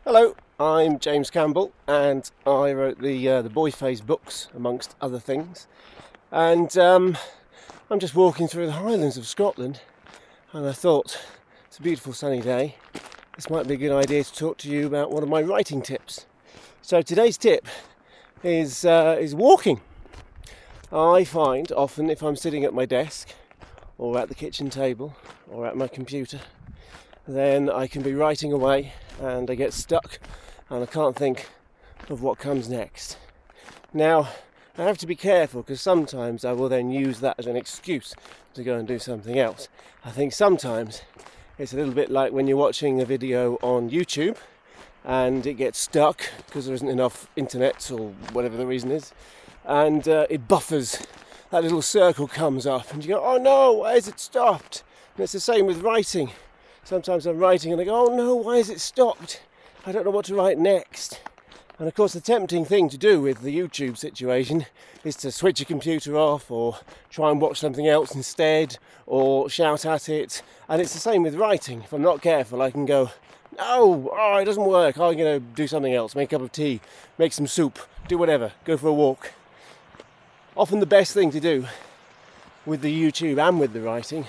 Hello, I'm James Campbell, and I wrote the Boyface books, amongst other things. And I'm just walking through the Highlands of Scotland, and I thought it's a beautiful sunny day. This might be a good idea to talk to you about one of my writing tips. So today's tip is walking. I find often if I'm sitting at my desk, or at the kitchen table, or at my computer, then I can be writing away and I get stuck and I can't think of what comes next. Now, I have to be careful because sometimes I will then use that as an excuse to go and do something else. I think sometimes it's a little bit like when you're watching a video on YouTube and it gets stuck because there isn't enough internet or whatever the reason is, and it buffers. That little circle comes up and you go, oh no, why has it stopped? And it's the same with writing. Sometimes I'm writing and I go, oh no, why has it stopped? I don't know what to write next. And of course the tempting thing to do with the YouTube situation is to switch your computer off or try and watch something else instead or shout at it. And it's the same with writing. If I'm not careful, I can go, no, it doesn't work. I'm going to do something else, make a cup of tea, make some soup, do whatever, go for a walk. Often the best thing to do with the YouTube and with the writing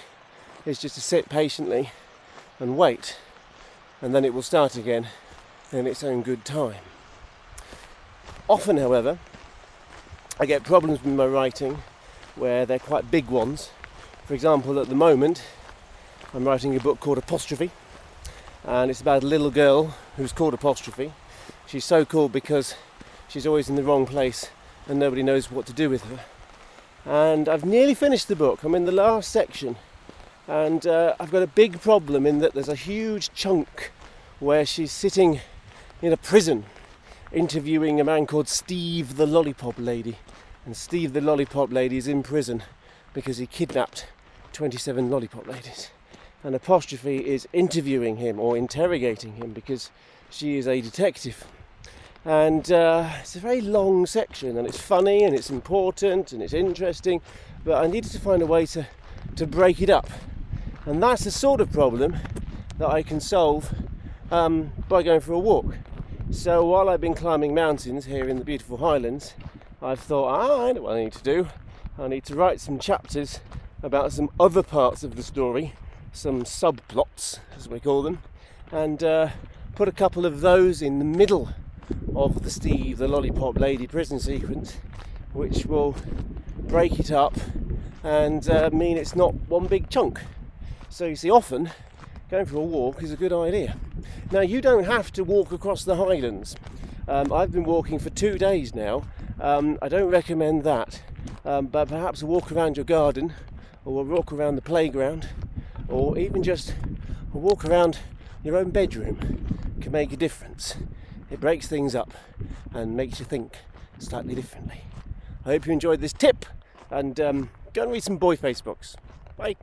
is just to sit patiently and wait, and then it will start again in its own good time. Often, however, I get problems with my writing where they're quite big ones. For example, at the moment I'm writing a book called Apostrophe, and it's about a little girl who's called Apostrophe. She's so called because she's always in the wrong place and nobody knows what to do with her. And I've nearly finished the book. I'm in the last section. And I've got a big problem in that there's a huge chunk where she's sitting in a prison interviewing a man called Steve the Lollipop Lady. And Steve the Lollipop Lady is in prison because he kidnapped 27 lollipop ladies. And Apostrophe is interviewing him or interrogating him because she is a detective. And it's a very long section, and it's funny and it's important and it's interesting, but I needed to find a way to break it up. And that's the sort of problem that I can solve by going for a walk. So while I've been climbing mountains here in the beautiful Highlands, I've thought, I know what I need to do. I need to write some chapters about some other parts of the story, some subplots, as we call them, and put a couple of those in the middle of the Steve the Lollipop Lady prison sequence, which will break it up and mean it's not one big chunk. So you see, often going for a walk is a good idea. Now, you don't have to walk across the Highlands. I've been walking for 2 days now. I don't recommend that, but perhaps a walk around your garden, or a walk around the playground, or even just a walk around your own bedroom can make a difference. It breaks things up and makes you think slightly differently. I hope you enjoyed this tip, and go and read some Boyface books. Bye.